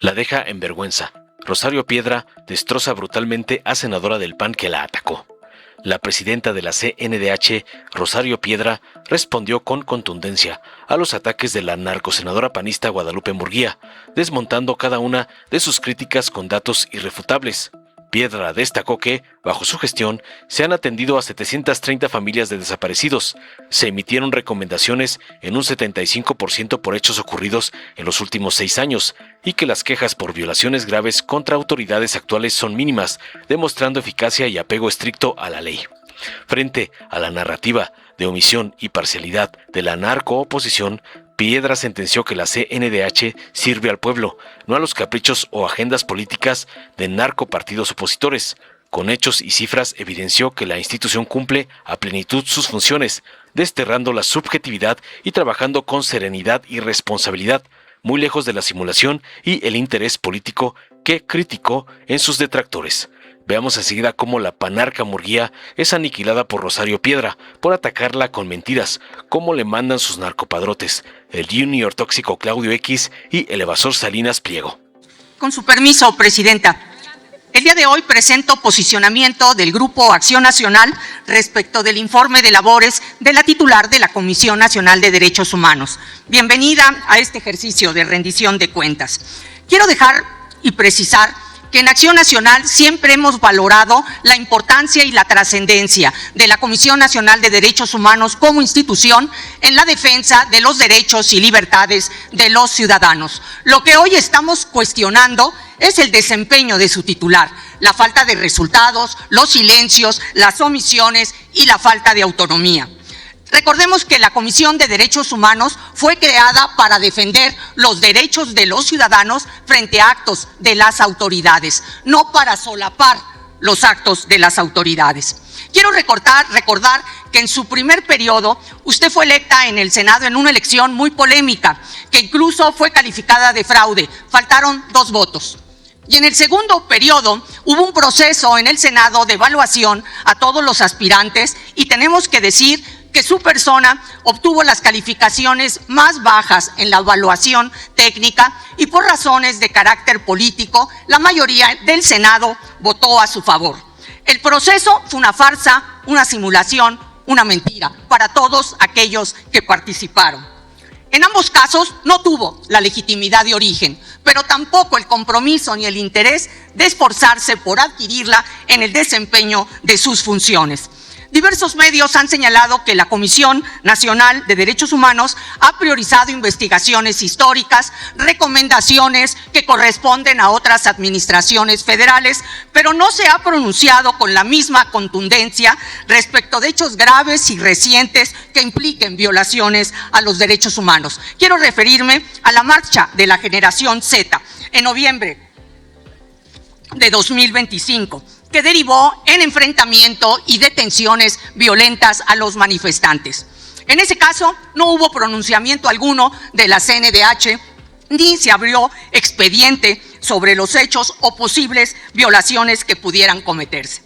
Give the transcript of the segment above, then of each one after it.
La deja en vergüenza. Rosario Piedra destroza brutalmente a senadora del PAN que la atacó. La presidenta de la CNDH, Rosario Piedra, respondió con contundencia a los ataques de la narcosenadora panista Guadalupe Murguía, desmontando cada una de sus críticas con datos irrefutables. Piedra destacó que, bajo su gestión, se han atendido a 730 familias de desaparecidos, se emitieron recomendaciones en un 75% por hechos ocurridos en los últimos 6 años, y que las quejas por violaciones graves contra autoridades actuales son mínimas, demostrando eficacia y apego estricto a la ley. Frente a la narrativa de omisión y parcialidad de la narcooposición, Piedra sentenció que la CNDH sirve al pueblo, no a los caprichos o agendas políticas de narcopartidos opositores. Con hechos y cifras evidenció que la institución cumple a plenitud sus funciones, desterrando la subjetividad y trabajando con serenidad y responsabilidad, muy lejos de la simulación y el interés político que criticó en sus detractores. Veamos enseguida cómo la panarca Murguía es aniquilada por Rosario Piedra, por atacarla con mentiras, cómo le mandan sus narcopadrotes, el junior tóxico Claudio X y el evasor Salinas Pliego. Con su permiso, Presidenta, el día de hoy presento posicionamiento del Grupo Acción Nacional respecto del informe de labores de la titular de la Comisión Nacional de Derechos Humanos. Bienvenida a este ejercicio de rendición de cuentas. Quiero dejar y precisar que en Acción Nacional siempre hemos valorado la importancia y la trascendencia de la Comisión Nacional de Derechos Humanos como institución en la defensa de los derechos y libertades de los ciudadanos. Lo que hoy estamos cuestionando es el desempeño de su titular, la falta de resultados, los silencios, las omisiones y la falta de autonomía. Recordemos que la Comisión de Derechos Humanos fue creada para defender los derechos de los ciudadanos frente a actos de las autoridades, no para solapar los actos de las autoridades. Quiero recordar que en su primer periodo usted fue electa en el Senado en una elección muy polémica, que incluso fue calificada de fraude, faltaron 2 votos. Y en el segundo periodo hubo un proceso en el Senado de evaluación a todos los aspirantes y tenemos que decir que su persona obtuvo las calificaciones más bajas en la evaluación técnica y por razones de carácter político, la mayoría del Senado votó a su favor. El proceso fue una farsa, una simulación, una mentira para todos aquellos que participaron. En ambos casos no tuvo la legitimidad de origen, pero tampoco el compromiso ni el interés de esforzarse por adquirirla en el desempeño de sus funciones. Diversos medios han señalado que la Comisión Nacional de Derechos Humanos ha priorizado investigaciones históricas, recomendaciones que corresponden a otras administraciones federales, pero no se ha pronunciado con la misma contundencia respecto de hechos graves y recientes que impliquen violaciones a los derechos humanos. Quiero referirme a la marcha de la generación Z en noviembre de 2025. Que derivó en enfrentamiento y detenciones violentas a los manifestantes. En ese caso, no hubo pronunciamiento alguno de la CNDH, ni se abrió expediente sobre los hechos o posibles violaciones que pudieran cometerse.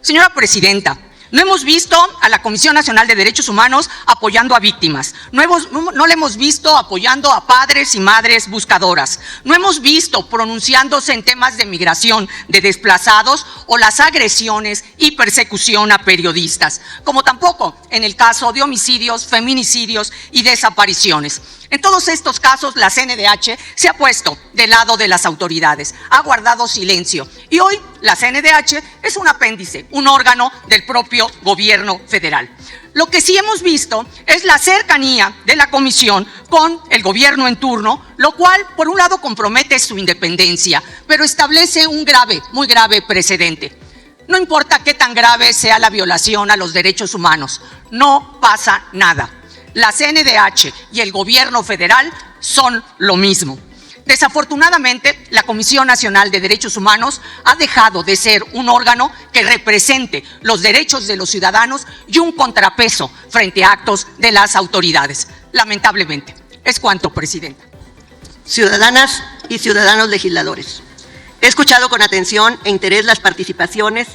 Señora Presidenta, no hemos visto a la Comisión Nacional de Derechos Humanos apoyando a víctimas, no le hemos visto apoyando a padres y madres buscadoras, no hemos visto pronunciándose en temas de migración, de desplazados o las agresiones y persecución a periodistas, como tampoco en el caso de homicidios, feminicidios y desapariciones. En todos estos casos, la CNDH se ha puesto del lado de las autoridades, ha guardado silencio. Y hoy la CNDH es un apéndice, un órgano del propio gobierno federal. Lo que sí hemos visto es la cercanía de la comisión con el gobierno en turno, lo cual, por un lado, compromete su independencia, pero establece un grave, muy grave precedente. No importa qué tan grave sea la violación a los derechos humanos, no pasa nada. La CNDH y el gobierno federal son lo mismo. Desafortunadamente, la Comisión Nacional de Derechos Humanos ha dejado de ser un órgano que represente los derechos de los ciudadanos y un contrapeso frente a actos de las autoridades. Lamentablemente. Es cuanto, Presidenta. Ciudadanas y ciudadanos legisladores, he escuchado con atención e interés las participaciones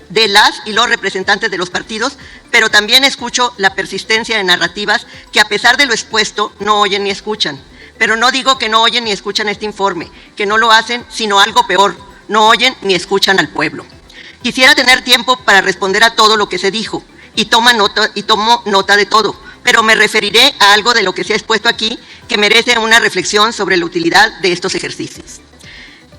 de las y los representantes de los partidos, pero también escucho la persistencia de narrativas que, a pesar de lo expuesto, no oyen ni escuchan. Pero no digo que no oyen ni escuchan este informe, que no lo hacen, sino algo peor, no oyen ni escuchan al pueblo. Quisiera tener tiempo para responder a todo lo que se dijo, y tomo nota de todo, pero me referiré a algo de lo que se ha expuesto aquí que merece una reflexión sobre la utilidad de estos ejercicios.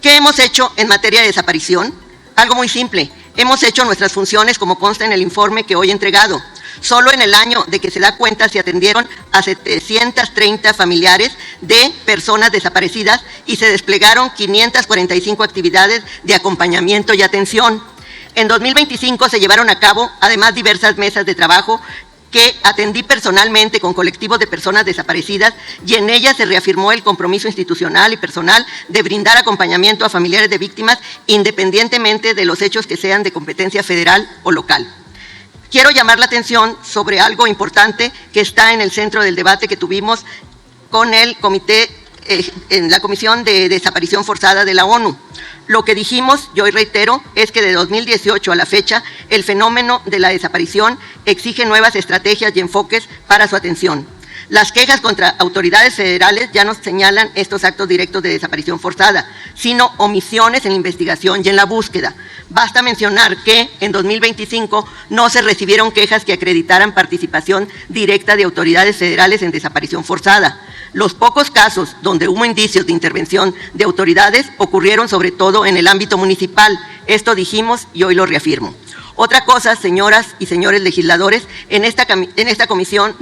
¿Qué hemos hecho en materia de desaparición? Algo muy simple, hemos hecho nuestras funciones como consta en el informe que hoy he entregado. Solo en el año de que se da cuenta se atendieron a 730 familiares de personas desaparecidas y se desplegaron 545 actividades de acompañamiento y atención. En 2025 se llevaron a cabo, además, diversas mesas de trabajo que atendí personalmente con colectivos de personas desaparecidas y en ellas se reafirmó el compromiso institucional y personal de brindar acompañamiento a familiares de víctimas independientemente de los hechos que sean de competencia federal o local. Quiero llamar la atención sobre algo importante que está en el centro del debate que tuvimos con el comité, en la Comisión de Desaparición Forzada de la ONU. Lo que dijimos, yo hoy reitero, es que de 2018 a la fecha, el fenómeno de la desaparición exige nuevas estrategias y enfoques para su atención. Las quejas contra autoridades federales ya no señalan estos actos directos de desaparición forzada, sino omisiones en la investigación y en la búsqueda. Basta mencionar que en 2025 no se recibieron quejas que acreditaran participación directa de autoridades federales en desaparición forzada. Los pocos casos donde hubo indicios de intervención de autoridades ocurrieron sobre todo en el ámbito municipal. Esto dijimos y hoy lo reafirmo. Otra cosa, señoras y señores legisladores, en esta comisión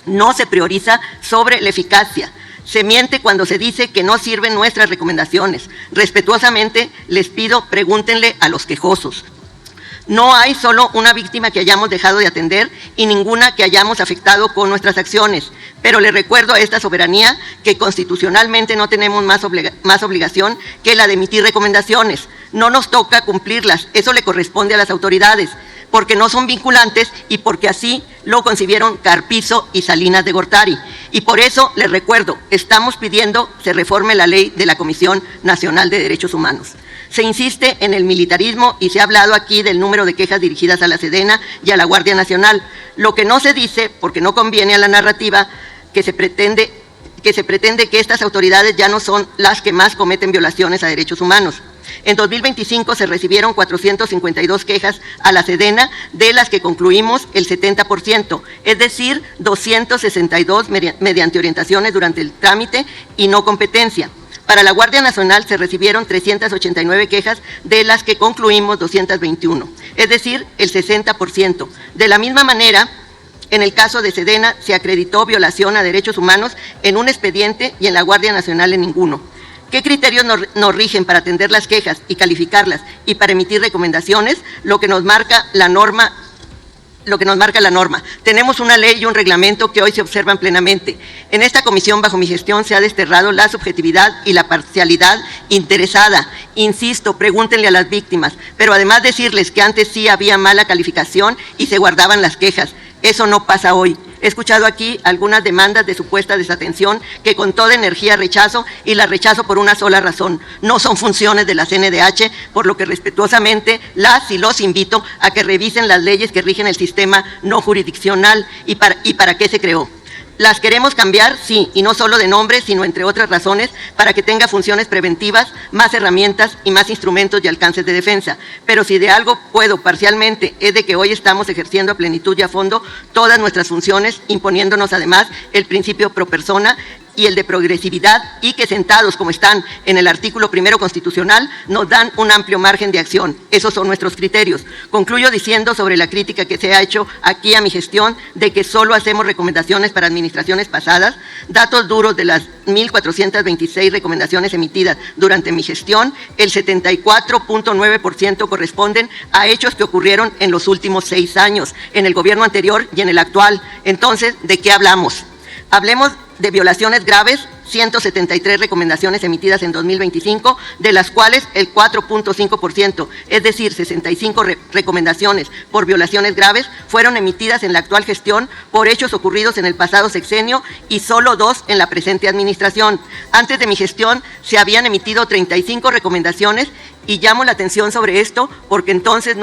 no se prioriza sobre la eficacia. Se miente cuando se dice que no sirven nuestras recomendaciones. Respetuosamente les pido, pregúntenle a los quejosos. No hay solo una víctima que hayamos dejado de atender y ninguna que hayamos afectado con nuestras acciones. Pero le recuerdo a esta soberanía que constitucionalmente no tenemos más obligación que la de emitir recomendaciones. No nos toca cumplirlas, eso le corresponde a las autoridades, porque no son vinculantes y porque así lo concibieron Carpizo y Salinas de Gortari. Y por eso les recuerdo, estamos pidiendo se reforme la ley de la Comisión Nacional de Derechos Humanos. Se insiste en el militarismo y se ha hablado aquí del número de quejas dirigidas a la Sedena y a la Guardia Nacional. Lo que no se dice, porque no conviene a la narrativa, que se pretende que estas autoridades ya no son las que más cometen violaciones a derechos humanos. En 2025 se recibieron 452 quejas a la Sedena, de las que concluimos el 70%, es decir, 262 mediante orientaciones durante el trámite y no competencia. Para la Guardia Nacional se recibieron 389 quejas, de las que concluimos 221, es decir, el 60%. De la misma manera, en el caso de Sedena se acreditó violación a derechos humanos en un expediente y en la Guardia Nacional en ninguno. ¿Qué criterios nos rigen para atender las quejas y calificarlas y para emitir recomendaciones? Lo que nos marca la norma. Tenemos una ley y un reglamento que hoy se observan plenamente. En esta comisión, bajo mi gestión, se ha desterrado la subjetividad y la parcialidad interesada. Insisto, pregúntenle a las víctimas, pero además decirles que antes sí había mala calificación y se guardaban las quejas. Eso no pasa hoy. He escuchado aquí algunas demandas de supuesta desatención que con toda energía rechazo, y las rechazo por una sola razón. No son funciones de la CNDH, por lo que respetuosamente las y los invito a que revisen las leyes que rigen el sistema no jurisdiccional y para qué se creó. ¿Las queremos cambiar? Sí, y no solo de nombre, sino entre otras razones, para que tenga funciones preventivas, más herramientas y más instrumentos y alcances de defensa. Pero si de algo puedo parcialmente, es de que hoy estamos ejerciendo a plenitud y a fondo todas nuestras funciones, imponiéndonos además el principio pro persona y el de progresividad, y que sentados como están en el artículo 1 constitucional nos dan un amplio margen de acción. Esos son nuestros criterios. Concluyo diciendo sobre la crítica que se ha hecho aquí a mi gestión de que solo hacemos recomendaciones para administraciones pasadas. Datos duros de las 1.426 recomendaciones emitidas durante mi gestión, el 74.9% corresponden a hechos que ocurrieron en los últimos 6 años, en el gobierno anterior y en el actual. Entonces, ¿de qué hablamos? Hablemos de violaciones graves, 173 recomendaciones emitidas en 2025, de las cuales el 4.5%, es decir, 65 recomendaciones por violaciones graves, fueron emitidas en la actual gestión por hechos ocurridos en el pasado sexenio y solo 2 en la presente administración. Antes de mi gestión se habían emitido 35 recomendaciones y llamo la atención sobre esto porque entonces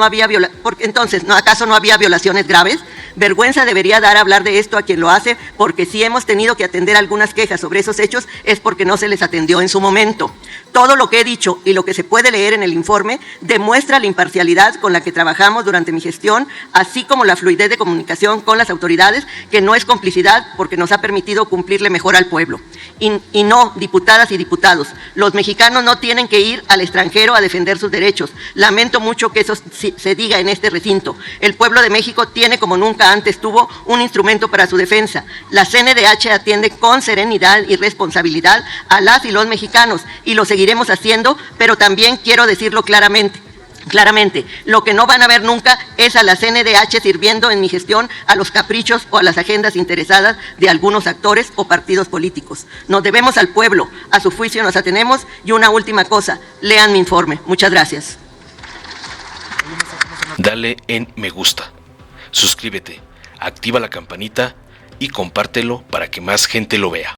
¿acaso no había violaciones graves? Vergüenza debería dar hablar de esto a quien lo hace, porque si hemos tenido que atender algunas quejas sobre esos hechos es porque no se les atendió en su momento. Todo lo que he dicho y lo que se puede leer en el informe demuestra la imparcialidad con la que trabajamos durante mi gestión, así como la fluidez de comunicación con las autoridades, que no es complicidad porque nos ha permitido cumplirle mejor al pueblo. Y no, diputadas y diputados, los mexicanos no tienen que ir al extranjero a defender sus derechos. Lamento mucho que eso se diga en este recinto. El pueblo de México tiene, como nunca antes tuvo, un instrumento para su defensa. La CNDH atiende con serenidad y responsabilidad a las y los mexicanos, y lo seguiremos haciendo, pero también quiero decirlo claramente, lo que no van a ver nunca es a la CNDH sirviendo en mi gestión a los caprichos o a las agendas interesadas de algunos actores o partidos políticos. Nos debemos al pueblo, a su juicio nos atenemos, y una última cosa, lean mi informe. Muchas gracias. Dale en me gusta, suscríbete, activa la campanita y compártelo para que más gente lo vea.